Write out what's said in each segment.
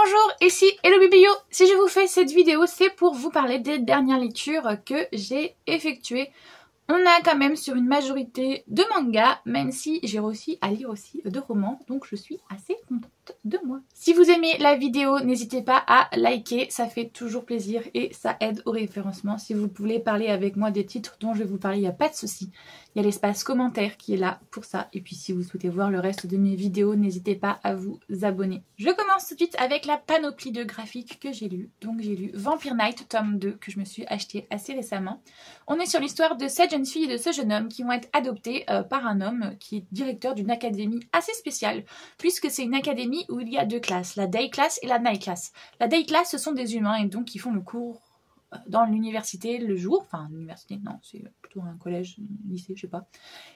Bonjour, ici Hello Bibio. Si je vous fais cette vidéo, c'est pour vous parler des dernières lectures que j'ai effectuées. On est quand même sur une majorité de mangas, même si j'ai réussi à lire aussi de romans, donc je suis assez contente de moi. Si vous aimez la vidéo, n'hésitez pas à liker, ça fait toujours plaisir et ça aide au référencement. Si vous voulez parler avec moi des titres dont je vais vous parler, il n'y a pas de souci. Il y a l'espace commentaire qui est là pour ça. Et puis si vous souhaitez voir le reste de mes vidéos, n'hésitez pas à vous abonner. Je commence tout de suite avec la panoplie de graphiques que j'ai lu. Donc j'ai lu Vampire Knight tome 2 que je me suis acheté assez récemment. On est sur l'histoire de cette jeune fille et de ce jeune homme qui vont être adoptés par un homme qui est directeur d'une académie assez spéciale, puisque c'est une académie où il y a deux classes, la day class et la night class. La day class, ce sont des humains et donc ils font le cours dans l'université le jour, enfin l'université non, c'est plutôt un collège, un lycée, je sais pas.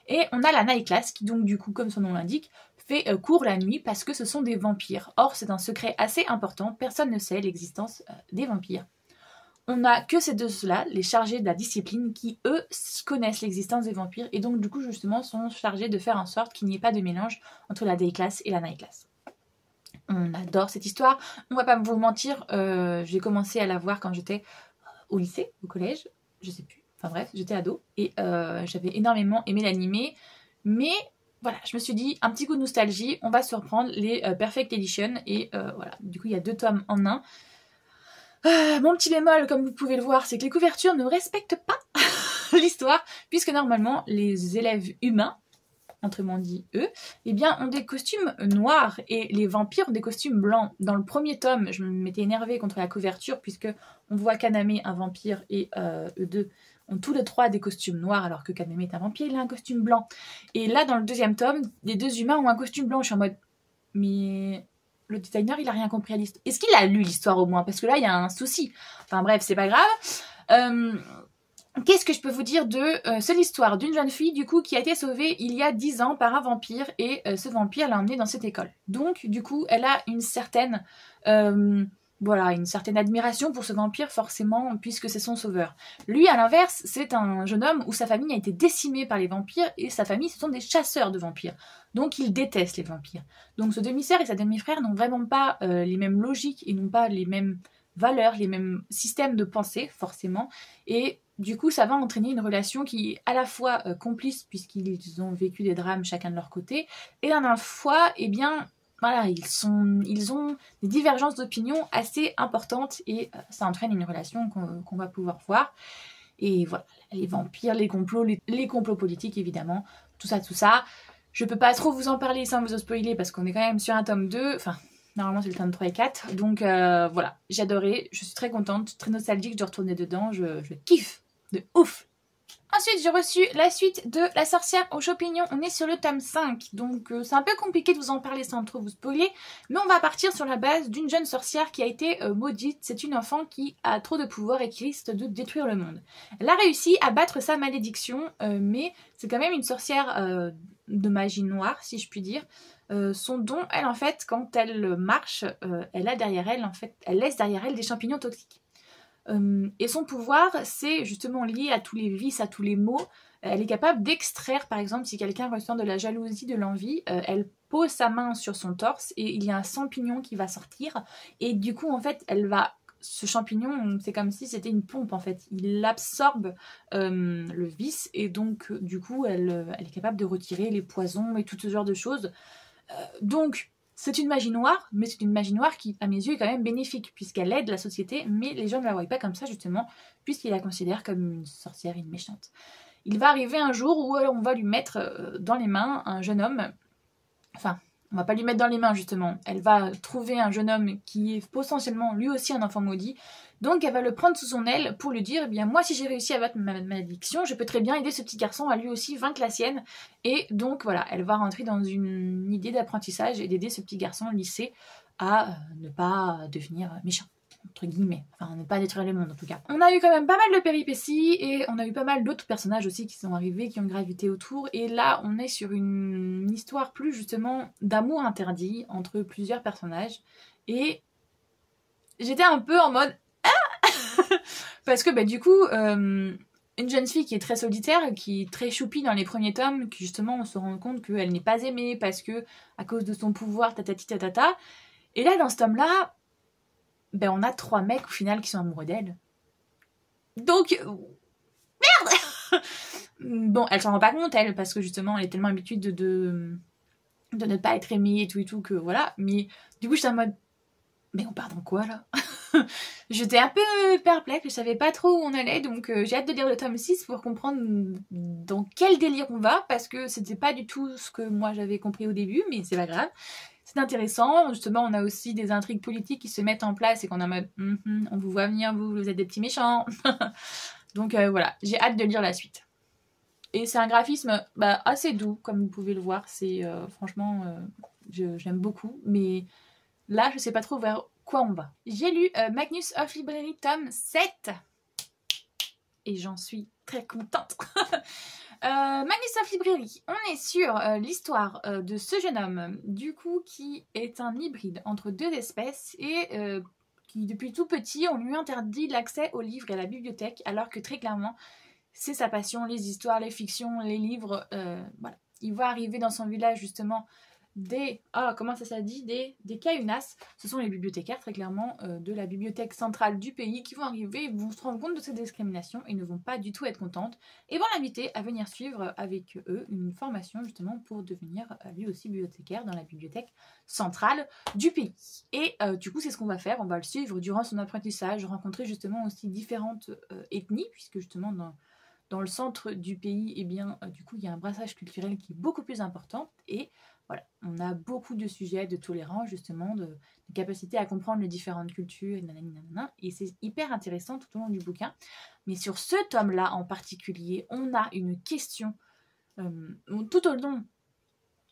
Et on a la night class qui donc du coup, comme son nom l'indique, fait cours la nuit parce que ce sont des vampires. Or c'est un secret assez important, personne ne sait l'existence des vampires. On n'a que ces deux-là, les chargés de la discipline, qui eux connaissent l'existence des vampires et donc du coup justement sont chargés de faire en sorte qu'il n'y ait pas de mélange entre la day class et la night class. On adore cette histoire, on va pas vous mentir, j'ai commencé à la voir quand j'étais au lycée, au collège, je sais plus, enfin bref, j'étais ado et j'avais énormément aimé l'animé, mais voilà, je me suis dit, un petit coup de nostalgie, on va se reprendre les Perfect Edition et voilà, du coup il y a 2 tomes en un. Mon petit bémol, comme vous pouvez le voir, c'est que les couvertures ne respectent pas l'histoire, puisque normalement les élèves humains, autrement dit eux, eh bien ont des costumes noirs et les vampires ont des costumes blancs. Dans le premier tome, je m'étais énervée contre la couverture puisque on voit Kaname, un vampire, et eux deux ont tous les trois des costumes noirs alors que Kaname est un vampire, il a un costume blanc. Et là, dans le deuxième tome, les deux humains ont un costume blanc. Je suis en mode, mais le designer, il a rien compris à l'histoire. Est-ce qu'il a lu l'histoire au moins? Parce que là, il y a un souci. Enfin bref, c'est pas grave. Qu'est-ce que je peux vous dire de c'est l'histoire d'une jeune fille du coup qui a été sauvée il y a 10 ans par un vampire et ce vampire l'a emmenée dans cette école. Donc du coup elle a une certaine une certaine admiration pour ce vampire forcément puisque c'est son sauveur. Lui à l'inverse c'est un jeune homme où sa famille a été décimée par les vampires et sa famille ce sont des chasseurs de vampires. Donc il déteste les vampires. Donc ce demi-sœur et sa demi-frère n'ont vraiment pas les mêmes logiques et n'ont pas les mêmes valeurs, les mêmes systèmes de pensée forcément et du coup, ça va entraîner une relation qui est à la fois complice, puisqu'ils ont vécu des drames chacun de leur côté, et à la fois, eh bien, voilà, ils ont des divergences d'opinion assez importantes, et ça entraîne une relation qu'on va pouvoir voir. Et voilà, les vampires, les complots politiques, évidemment, tout ça. Je peux pas trop vous en parler sans vous spoiler, parce qu'on est quand même sur un tome 2, enfin... Normalement c'est le tome 3 et 4, donc voilà, j'ai adoré, je suis très contente, très nostalgique de retourner dedans, je kiffe de ouf. Ensuite j'ai reçu la suite de La sorcière aux champignons, on est sur le tome 5, donc c'est un peu compliqué de vous en parler sans trop vous spoiler, mais on va partir sur la base d'une jeune sorcière qui a été maudite, c'est une enfant qui a trop de pouvoir et qui risque de détruire le monde. Elle a réussi à battre sa malédiction, mais c'est quand même une sorcière de magie noire si je puis dire. Son don, elle en fait, quand elle marche, elle a derrière elle, en fait, elle laisse derrière elle des champignons toxiques. Et son pouvoir, c'est justement lié à tous les vices, à tous les maux. Elle est capable d'extraire, par exemple, si quelqu'un ressent de la jalousie, de l'envie, elle pose sa main sur son torse et il y a un champignon qui va sortir. Et du coup, en fait, ce champignon, c'est comme si c'était une pompe en fait. Il absorbe le vice et donc du coup, elle est capable de retirer les poisons et tout ce genre de choses. Donc, c'est une magie noire, mais c'est une magie noire qui, à mes yeux, est quand même bénéfique, puisqu'elle aide la société, mais les gens ne la voient pas comme ça, justement, puisqu'ils la considèrent comme une sorcière, une méchante. Il va arriver un jour où on va lui mettre dans les mains un jeune homme, enfin, on va pas lui mettre dans les mains, justement, elle va trouver un jeune homme qui est potentiellement lui aussi un enfant maudit, donc elle va le prendre sous son aile pour lui dire, eh bien moi si j'ai réussi à battre ma malédiction, je peux très bien aider ce petit garçon à lui aussi vaincre la sienne, et donc voilà, elle va rentrer dans une idée d'apprentissage et d'aider ce petit garçon au lycée à ne pas devenir méchant, entre guillemets, enfin ne pas détruire le monde en tout cas. On a eu quand même pas mal de péripéties et on a eu pas mal d'autres personnages aussi qui sont arrivés, qui ont gravité autour, et là on est sur une histoire plus justement d'amour interdit entre plusieurs personnages, et j'étais un peu en mode parce que bah, du coup une jeune fille qui est très solitaire, qui est très choupie dans les premiers tomes, qui justement on se rend compte qu'elle n'est pas aimée parce que à cause de son pouvoir tatati tatata, et là dans ce tome là ben on a 3 mecs au final qui sont amoureux d'elle. Donc, merde. Bon, elle s'en rend pas compte, elle, parce que justement, elle est tellement habituée de ne pas être aimée et tout, que voilà. Mais du coup, j'étais en mode, mais on part dans quoi, là? J'étais un peu perplexe, je savais pas trop où on allait, donc j'ai hâte de lire le tome 6 pour comprendre dans quel délire on va, parce que c'était pas du tout ce que moi j'avais compris au début, mais c'est pas grave. C'est intéressant, justement on a aussi des intrigues politiques qui se mettent en place et qu'on est en mode on vous voit venir, vous êtes des petits méchants. Donc voilà, j'ai hâte de lire la suite. Et c'est un graphisme assez doux, comme vous pouvez le voir, c'est franchement, j'aime beaucoup, mais là je sais pas trop vers quoi on va. J'ai lu Magnus of Librairie tome 7 et j'en suis très contente. Magnus of Librairie, on est sur l'histoire de ce jeune homme, du coup, qui est un hybride entre 2 espèces et qui, depuis tout petit, on lui interdit l'accès aux livres et à la bibliothèque, alors que très clairement, c'est sa passion, les histoires, les fictions, les livres, voilà. Il va arriver dans son village, justement, des Cayunas, ce sont les bibliothécaires très clairement de la bibliothèque centrale du pays qui vont arriver, vont se rendre compte de cette discrimination et ne vont pas du tout être contentes et vont l'inviter à venir suivre avec eux une formation justement pour devenir lui aussi bibliothécaire dans la bibliothèque centrale du pays. Et du coup c'est ce qu'on va faire, on va le suivre durant son apprentissage, rencontrer justement aussi différentes ethnies, puisque justement dans le centre du pays, et bien du coup il y a un brassage culturel qui est beaucoup plus important et voilà, on a beaucoup de sujets de tolérance, justement, de capacité à comprendre les différentes cultures, et c'est hyper intéressant tout au long du bouquin. Mais sur ce tome-là en particulier, on a une question tout au long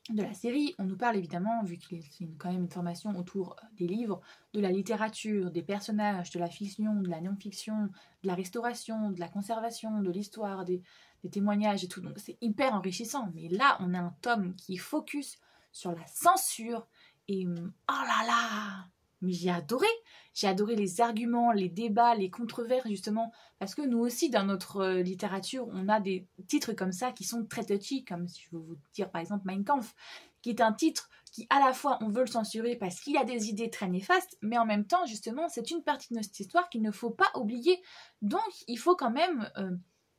de la série. On nous parle évidemment, vu que c'est quand même une formation autour des livres, de la littérature, des personnages, de la fiction, de la non-fiction, de la restauration, de la conservation, de l'histoire, des témoignages et tout, donc c'est hyper enrichissant. Mais là on a un tome qui focus sur la censure et oh là là, mais j'ai adoré les arguments, les débats, les controverses justement, parce que nous aussi dans notre littérature on a des titres comme ça qui sont très touchy, comme si je veux vous dire par exemple Mein Kampf, qui est un titre qui à la fois on veut le censurer parce qu'il a des idées très néfastes, mais en même temps justement c'est une partie de notre histoire qu'il ne faut pas oublier, donc il faut quand même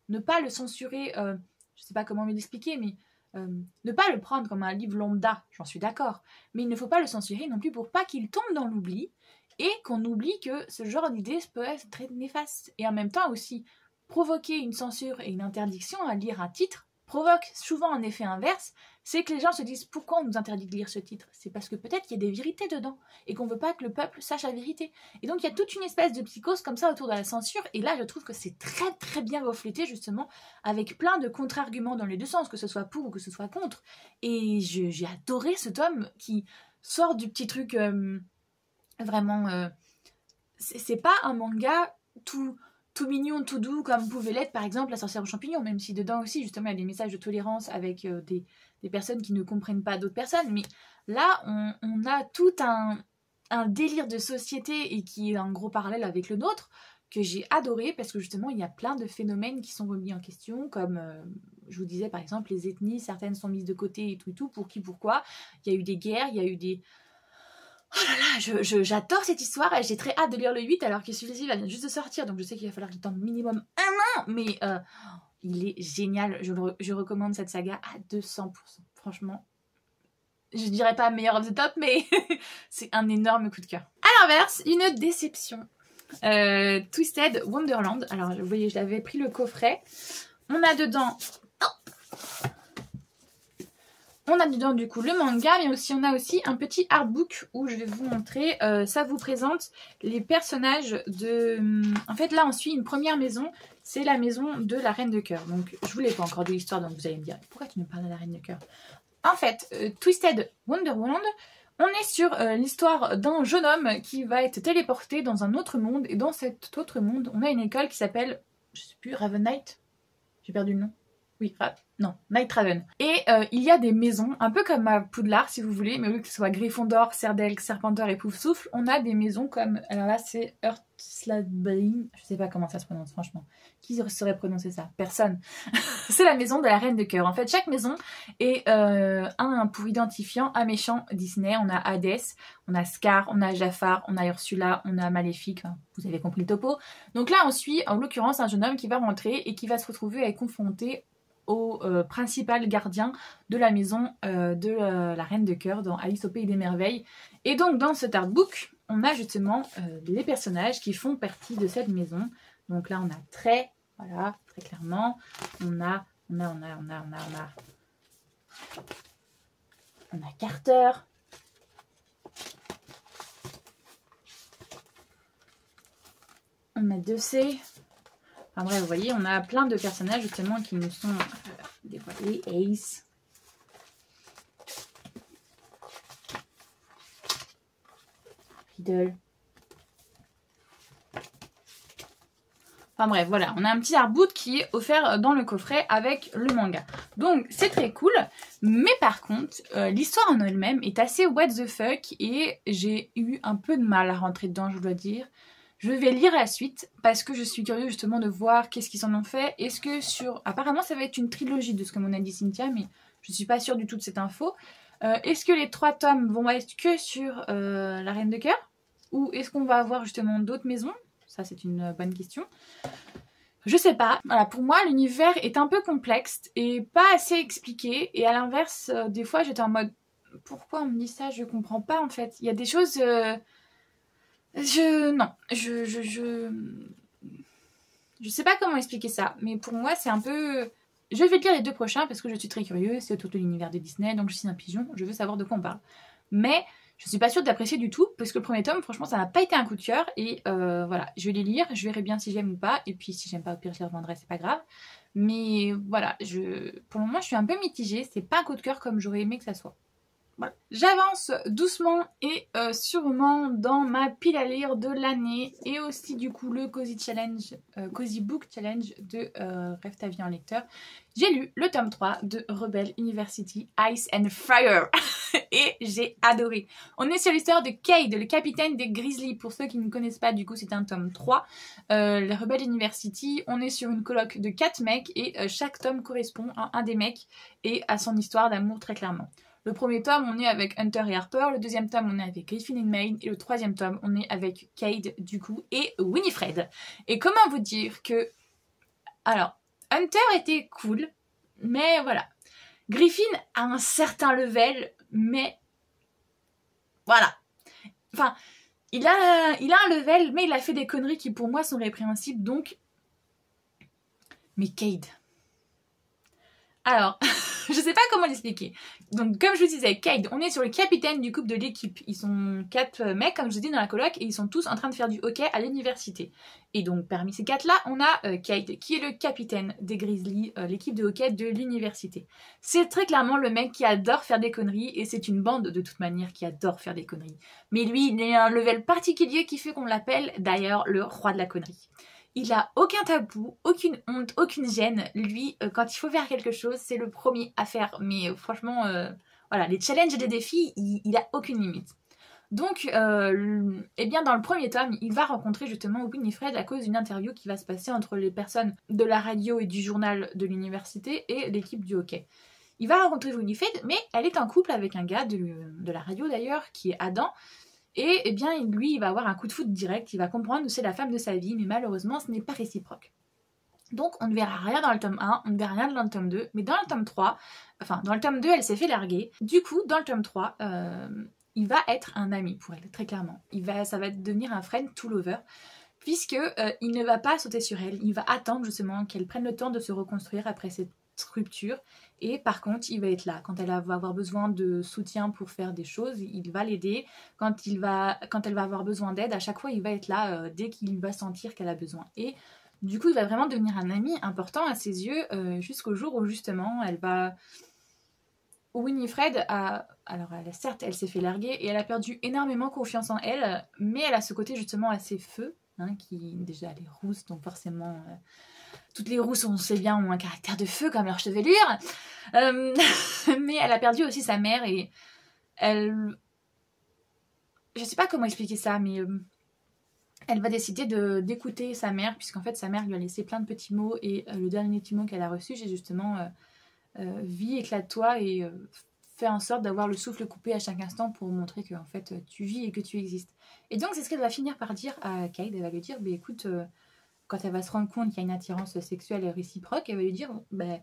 ne pas le censurer, je sais pas comment l'expliquer, mais ne pas le prendre comme un livre lambda, j'en suis d'accord, mais il ne faut pas le censurer non plus pour pas qu'il tombe dans l'oubli et qu'on oublie que ce genre d'idée peut être très néfaste. Et en même temps aussi, provoquer une censure et une interdiction à lire un titre provoque souvent un effet inverse, c'est que les gens se disent pourquoi on nous interdit de lire ce titre? C'est parce que peut-être qu'il y a des vérités dedans et qu'on veut pas que le peuple sache la vérité. Et donc il y a toute une espèce de psychose comme ça autour de la censure, et là je trouve que c'est très très bien reflété justement avec plein de contre-arguments dans les deux sens, que ce soit pour ou que ce soit contre. Et j'ai adoré ce tome qui sort du petit truc vraiment... c'est pas un manga tout mignon, tout doux, comme pouvait l'être par exemple La sorcière aux champignons, même si dedans aussi justement il y a des messages de tolérance avec des personnes qui ne comprennent pas d'autres personnes, mais là on a tout un délire de société et qui est un gros parallèle avec le nôtre, que j'ai adoré parce que justement il y a plein de phénomènes qui sont remis en question, comme je vous disais par exemple les ethnies, certaines sont mises de côté et tout, pour qui, pourquoi, il y a eu des guerres, il y a eu des... Oh là là, j'adore cette histoire et j'ai très hâte de lire le 8 alors que celui-ci vient juste de sortir, donc je sais qu'il va falloir qu'il tente minimum 1 an, mais il est génial, je recommande cette saga à 200%, franchement. Je dirais pas meilleur of the top, mais c'est un énorme coup de cœur. À l'inverse, une déception. Twisted Wonderland, alors vous voyez je l'avais pris le coffret, on a dedans... On a dedans du coup le manga, mais aussi on a aussi un petit artbook où je vais vous montrer, ça vous présente les personnages de... En fait là on suit une première maison, c'est la maison de la Reine de Cœur. Donc je vous l'ai pas encore de l'histoire, donc vous allez me dire pourquoi tu me parles de la Reine de Cœur. En fait, Twisted Wonderland, on est sur l'histoire d'un jeune homme qui va être téléporté dans un autre monde, et dans cet autre monde on a une école qui s'appelle, je sais plus, Raven Knight, j'ai perdu le nom. Oui, non, Night Raven. Et il y a des maisons, un peu comme à Poudlard si vous voulez, mais au lieu que ce soit Gryffondor, Cerdelk, Serpentard et Poufsouffle, on a des maisons comme, alors là c'est Heartslabane, je sais pas comment ça se prononce franchement. Qui saurait prononcer ça? Personne. C'est la maison de la Reine de Cœur. En fait, chaque maison est un pour identifiant un méchant Disney. On a Hadès, on a Scar, on a Jafar, on a Ursula, on a Maléfique, enfin, vous avez compris le topo. Donc là on suit en l'occurrence un jeune homme qui va rentrer et qui va se retrouver à être confronté au principal gardien de la maison de la Reine de Cœur dans Alice au Pays des Merveilles. Et donc dans cet artbook, on a justement les personnages qui font partie de cette maison. Donc là on a Trey, voilà, très clairement. On a Carter. On a 2C. Enfin bref, vous voyez, on a plein de personnages justement qui nous sont dévoilés. Ace. Riddle. Enfin bref, voilà, on a un petit artbook qui est offert dans le coffret avec le manga. Donc c'est très cool, mais par contre, l'histoire en elle-même est assez what the fuck et j'ai eu un peu de mal à rentrer dedans, je dois dire. Je vais lire la suite parce que je suis curieuse justement de voir qu'est-ce qu'ils en ont fait. Est-ce que sur... Apparemment ça va être une trilogie de ce que m'en a dit Cynthia, mais je suis pas sûre du tout de cette info. Est-ce que les 3 tomes vont être que sur la Reine de Cœur? Ou est-ce qu'on va avoir justement d'autres maisons? Ça c'est une bonne question. Je sais pas. Voilà, pour moi l'univers est un peu complexe et pas assez expliqué. Et à l'inverse, des fois j'étais en mode pourquoi on me dit ça? Je comprends pas en fait. Il y a des choses... Je sais pas comment expliquer ça, mais pour moi c'est un peu... Je vais lire les 2 prochains parce que je suis très curieuse, c'est autour de l'univers de Disney, donc je suis un pigeon, je veux savoir de quoi on parle. Mais je suis pas sûre d'apprécier du tout, parce que le premier tome, franchement, ça n'a pas été un coup de cœur, et voilà, je vais les lire, je verrai bien si j'aime ou pas, et puis si j'aime pas, au pire je les revendrai, c'est pas grave. Mais voilà, pour le moment je suis un peu mitigée, c'est pas un coup de cœur comme j'aurais aimé que ça soit. Voilà. J'avance doucement et sûrement dans ma pile à lire de l'année et aussi du coup le Cozy Book Challenge de Rêve ta vie en lecteur. J'ai lu le tome 3 de Rebel University Ice and Fire et j'ai adoré. On est sur l'histoire de Cade, le capitaine des Grizzlies. Pour ceux qui ne connaissent pas, du coup c'est un tome 3. Le Rebel University, on est sur une colloque de 4 mecs et chaque tome correspond à un des mecs et à son histoire d'amour très clairement. Le premier tome, on est avec Hunter et Harper. Le deuxième tome, on est avec Griffin et Maine. Et le troisième tome, on est avec Cade, du coup, et Winifred. Et comment vous dire que... Alors, Hunter était cool, mais voilà. Griffin a un certain level, mais... Voilà. Enfin, il a un level, mais il a fait des conneries qui, pour moi, sont répréhensibles, donc... Mais Cade... Alors... Je sais pas comment l'expliquer. Donc comme je vous disais, Cade, on est sur le capitaine du couple de l'équipe. Ils sont 4 mecs, comme je vous dis, dans la coloc, et ils sont tous en train de faire du hockey à l'université. Et donc parmi ces 4-là, on a Cade, qui est le capitaine des Grizzlies, l'équipe de hockey de l'université. C'est très clairement le mec qui adore faire des conneries, et c'est une bande de toute manière qui adore faire des conneries. Mais lui, il a un level particulier qui fait qu'on l'appelle d'ailleurs le roi de la connerie. Il a aucun tabou, aucune honte, aucune gêne. Lui, quand il faut faire quelque chose, c'est le premier à faire. Mais franchement, voilà, les challenges et les défis, il a aucune limite. Donc, eh bien, dans le premier tome, il va rencontrer justement Winifred à cause d'une interview qui va se passer entre les personnes de la radio et du journal de l'université et l'équipe du hockey. Il va rencontrer Winifred, mais elle est en couple avec un gars de la radio d'ailleurs, qui est Adam. Et eh bien, lui, il va avoir un coup de foudre direct, il va comprendre que c'est la femme de sa vie, mais malheureusement, ce n'est pas réciproque. Donc, on ne verra rien dans le tome 1, on ne verra rien dans le tome 2, mais dans le tome 3, enfin, dans le tome 2, elle s'est fait larguer. Du coup, dans le tome 3, il va être un ami pour elle, très clairement. Ça va devenir un friend to lover, puisque il ne va pas sauter sur elle, il va attendre justement qu'elle prenne le temps de se reconstruire après cette rupture, et par contre il va être là quand elle va avoir besoin de soutien pour faire des choses, il va l'aider. Quand elle va avoir besoin d'aide, à chaque fois il va être là dès qu'il va sentir qu'elle a besoin, et du coup il va vraiment devenir un ami important à ses yeux, jusqu'au jour où justement Winifred certes elle s'est fait larguer et elle a perdu énormément confiance en elle, mais elle a ce côté justement assez feu, hein, qui déjà elle est rousse, donc forcément toutes les rousses, on sait bien, ont un caractère de feu comme leur chevelure. Mais elle a perdu aussi sa mère et elle... Je sais pas comment expliquer ça, mais elle va décider d'écouter sa mère, puisqu'en fait sa mère lui a laissé plein de petits mots et le dernier petit mot qu'elle a reçu, c'est justement vie, éclate-toi et fais en sorte d'avoir le souffle coupé à chaque instant pour montrer que en fait tu vis et que tu existes. Et donc c'est ce qu'elle va finir par dire à Cade. Elle va lui dire, bah, écoute, quand elle va se rendre compte qu'il y a une attirance sexuelle réciproque, elle va lui dire, bah,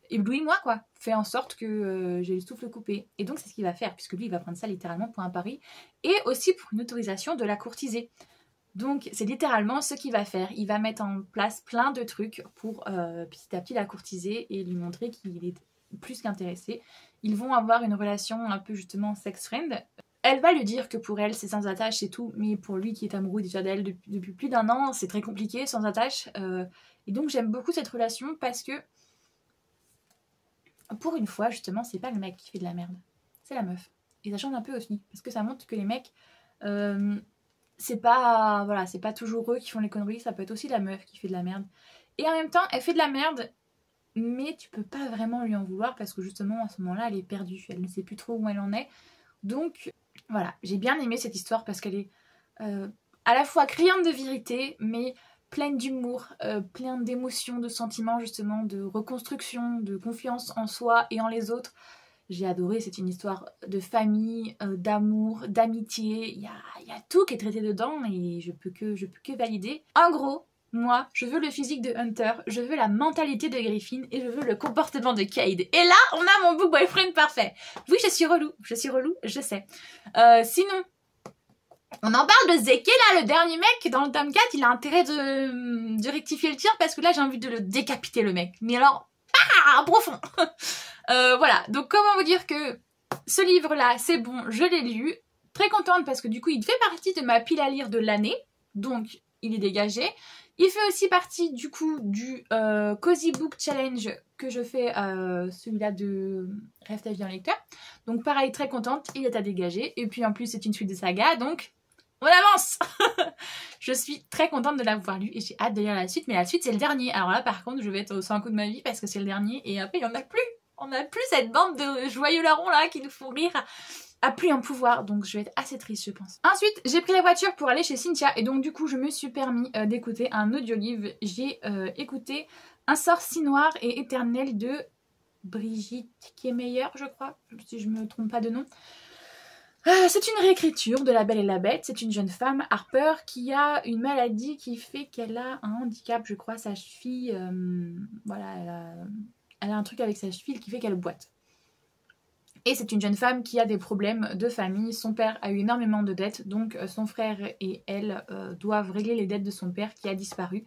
éblouis-moi quoi, fais en sorte que j'ai le souffle coupé. Et donc c'est ce qu'il va faire, puisque lui il va prendre ça littéralement pour un pari et aussi pour une autorisation de la courtiser. Donc c'est littéralement ce qu'il va faire, il va mettre en place plein de trucs pour petit à petit la courtiser et lui montrer qu'il est plus qu'intéressé. Ils vont avoir une relation un peu justement sex-friend. Elle va lui dire que pour elle c'est sans attache, c'est tout, mais pour lui qui est amoureux déjà d'elle depuis plus d'1 an, c'est très compliqué, sans attache. Et donc j'aime beaucoup cette relation parce que pour une fois justement c'est pas le mec qui fait de la merde, c'est la meuf. Et ça change un peu aussi, parce que ça montre que les mecs... c'est pas, voilà, c'est pas toujours eux qui font les conneries, ça peut être aussi la meuf qui fait de la merde. Et en même temps, elle fait de la merde, mais tu peux pas vraiment lui en vouloir parce que justement à ce moment-là, elle est perdue, elle ne sait plus trop où elle en est. Donc voilà, j'ai bien aimé cette histoire parce qu'elle est à la fois criante de vérité, mais pleine d'humour, pleine d'émotions, de sentiments justement, de reconstruction, de confiance en soi et en les autres. J'ai adoré, c'est une histoire de famille, d'amour, d'amitié, il y a tout qui est traité dedans et je peux que valider. En gros, moi, je veux le physique de Hunter, je veux la mentalité de Griffin et je veux le comportement de Cade. Et là, on a mon book boyfriend parfait. Oui, je suis relou, je sais. Sinon, on en parle de Zeke là, le dernier mec dans le tome 4, il a intérêt de rectifier le tir parce que là j'ai envie de le décapiter le mec. Mais alors, profond. Voilà, donc comment vous dire que ce livre-là, c'est bon, je l'ai lu. Très contente parce que du coup, il fait partie de ma pile à lire de l'année. Donc, il est dégagé. Il fait aussi partie du coup du Cozy Book Challenge que je fais, celui-là de Rêve ta vie en lecteur. Donc pareil, très contente, il est à dégager. Et puis en plus, c'est une suite de saga, donc on avance. Je suis très contente de l'avoir lu et j'ai hâte de lire la suite. Mais la suite, c'est le dernier. Alors là, par contre, je vais être au sang coup de ma vie parce que c'est le dernier. Et après, il n'y en a plus. On n'a plus cette bande de joyeux larrons là qui nous font rire à plus en pouvoir, donc je vais être assez triste je pense. Ensuite j'ai pris la voiture pour aller chez Cynthia et donc du coup je me suis permis d'écouter un audiolivre. J'ai écouté Un sort si noir et éternel de Brigitte Kiemeyer je crois, si je me trompe pas de nom. C'est une réécriture de La Belle et la Bête. C'est une jeune femme, Harper, qui a une maladie qui fait qu'elle a un handicap, je crois, sa cheville, voilà, elle a un truc avec sa cheville qui fait qu'elle boite. Et c'est une jeune femme qui a des problèmes de famille. Son père a eu énormément de dettes, donc son frère et elle doivent régler les dettes de son père qui a disparu.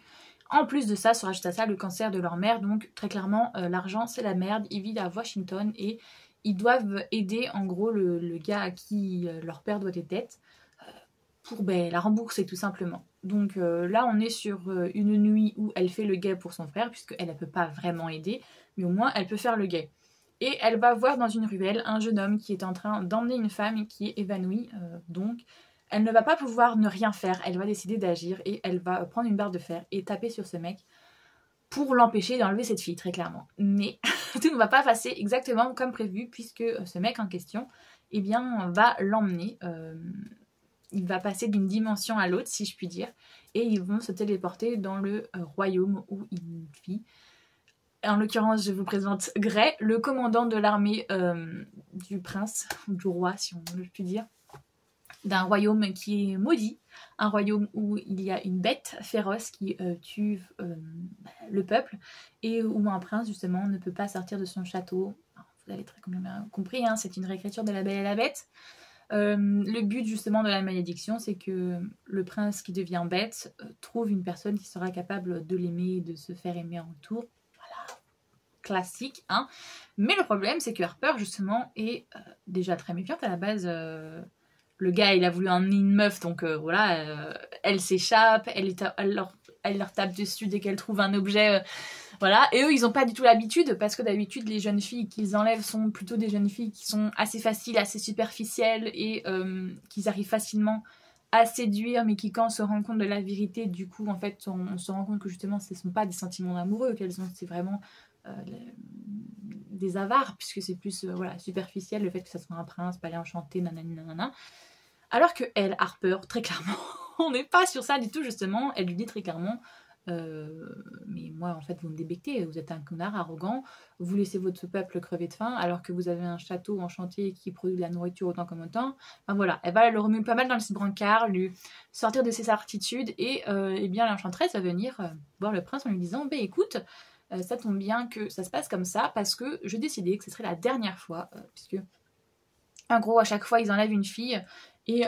En plus de ça, se rajoute à ça le cancer de leur mère, donc très clairement, l'argent c'est la merde. Ils vivent à Washington et ils doivent aider en gros le gars à qui leur père doit des dettes pour la rembourser tout simplement. Donc là on est sur une nuit où elle fait le guet pour son frère puisqu'elle ne peut pas vraiment aider, mais au moins elle peut faire le guet. Et elle va voir dans une ruelle un jeune homme qui est en train d'emmener une femme qui est évanouie. Donc elle ne va pas pouvoir ne rien faire, elle va décider d'agir et elle va prendre une barre de fer et taper sur ce mec pour l'empêcher d'enlever cette fille, très clairement. Mais tout ne va pas passer exactement comme prévu puisque ce mec en question eh bien, va l'emmener. Il va passer d'une dimension à l'autre, si je puis dire, et ils vont se téléporter dans le royaume où il vit. En l'occurrence, je vous présente Gray, le commandant de l'armée du prince, ou du roi, si on le peut dire, d'un royaume qui est maudit, un royaume où il y a une bête féroce qui tue le peuple, et où un prince, justement, ne peut pas sortir de son château. Vous avez très bien compris, hein, c'est une réécriture de La Belle et la Bête. Le but justement de la malédiction, c'est que le prince qui devient bête trouve une personne qui sera capable de l'aimer et de se faire aimer en retour. Voilà, classique, hein. Mais le problème, c'est que Harper justement est déjà très méfiante à la base. Le gars, il a voulu emmener une meuf, donc voilà, elle s'échappe, elle leur tape dessus dès qu'elle trouve un objet. Voilà, et eux ils n'ont pas du tout l'habitude parce que d'habitude les jeunes filles qu'ils enlèvent sont plutôt des jeunes filles qui sont assez faciles, assez superficielles et qu'ils arrivent facilement à séduire, mais qui quand on se rend compte de la vérité, du coup en fait on se rend compte que justement ce ne sont pas des sentiments amoureux qu'elles ont, c'est vraiment des avares, puisque c'est plus voilà, superficiel, le fait que ça soit un prince, palais enchanté, nanani nanana. Alors que elle, Harper, très clairement, on n'est pas sur ça du tout justement, elle lui dit très clairement mais moi en fait vous me débectez, vous êtes un connard arrogant, vous laissez votre peuple crever de faim alors que vous avez un château enchanté qui produit de la nourriture autant comme autant. Enfin voilà, elle va le remuer pas mal dans le brancard, lui sortir de ses certitudes et eh bien l'enchanteresse va venir voir le prince en lui disant bah écoute, ça tombe bien que ça se passe comme ça parce que je décidais que ce serait la dernière fois puisque en gros à chaque fois ils enlèvent une fille et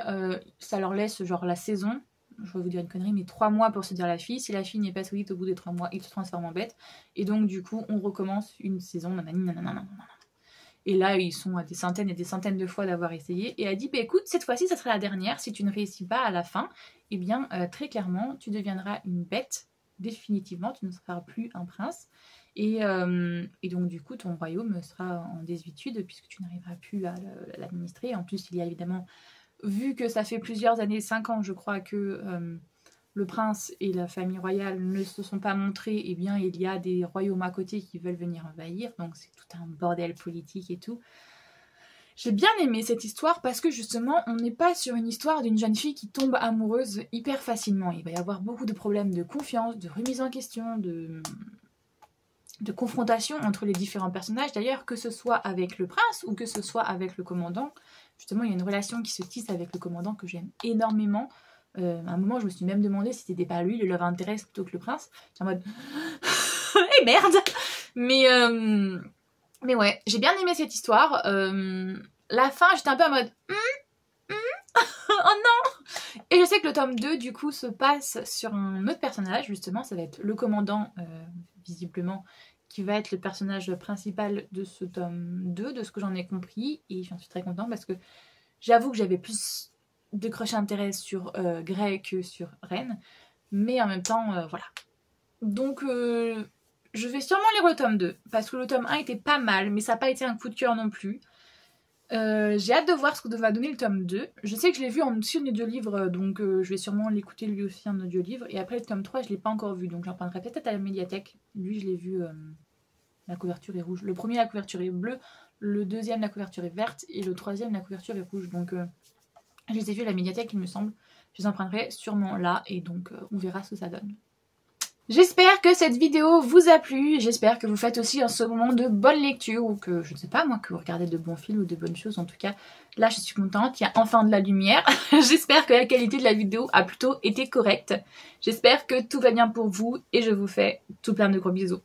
ça leur laisse genre la saison. Je vais vous dire une connerie, mais 3 mois pour se dire la fille. Si la fille n'est pas solide au bout des 3 mois, il se transforme en bête. Et donc, du coup, on recommence une saison. Nanana. Et là, ils sont à des centaines et des centaines de fois d'avoir essayé. Et elle dit, bah, écoute, cette fois-ci, ça sera la dernière. Si tu ne réussis pas à la fin, eh bien, très clairement, tu deviendras une bête. Définitivement, tu ne seras plus un prince. Et donc, du coup, ton royaume sera en désuétude puisque tu n'arriveras plus à l'administrer. En plus, il y a évidemment... Vu que ça fait plusieurs années, 5 ans je crois que le prince et la famille royale ne se sont pas montrés, eh bien il y a des royaumes à côté qui veulent venir envahir, donc c'est tout un bordel politique et tout. J'ai bien aimé cette histoire parce que justement on n'est pas sur une histoire d'une jeune fille qui tombe amoureuse hyper facilement. Il va y avoir beaucoup de problèmes de confiance, de remise en question, de confrontation entre les différents personnages. D'ailleurs, que ce soit avec le prince ou que ce soit avec le commandant, justement, il y a une relation qui se tisse avec le commandant que j'aime énormément. À un moment, je me suis même demandé si c'était pas lui le love interest plutôt que le prince. J'étais en mode... Eh merde. Mais ouais, j'ai bien aimé cette histoire. La fin, j'étais un peu en mode... Oh non. Et je sais que le tome 2, du coup, se passe sur un autre personnage, justement. Ça va être le commandant, visiblement, qui va être le personnage principal de ce tome 2, de ce que j'en ai compris. Et j'en suis très contente parce que j'avoue que j'avais plus de crush intérêt sur Grey que sur Ren. Mais en même temps, voilà. Donc, je vais sûrement lire le tome 2. Parce que le tome 1 était pas mal, mais ça n'a pas été un coup de cœur non plus. J'ai hâte de voir ce que va donner le tome 2. Je sais que je l'ai vu en audio-livre, donc je vais sûrement l'écouter lui aussi en audio-livre. Et après le tome 3, je ne l'ai pas encore vu, donc j'en prendrai peut-être à la médiathèque. Lui, je l'ai vu, la couverture est rouge. Le premier, la couverture est bleue. Le deuxième, la couverture est verte. Et le troisième, la couverture est rouge. Donc je les ai vus à la médiathèque, il me semble. Je les en prendrai sûrement là, et donc on verra ce que ça donne. J'espère que cette vidéo vous a plu, j'espère que vous faites aussi en ce moment de bonnes lectures ou que, je ne sais pas moi, que vous regardez de bons films ou de bonnes choses. En tout cas, là je suis contente, il y a enfin de la lumière. J'espère que la qualité de la vidéo a plutôt été correcte. J'espère que tout va bien pour vous et je vous fais tout plein de gros bisous.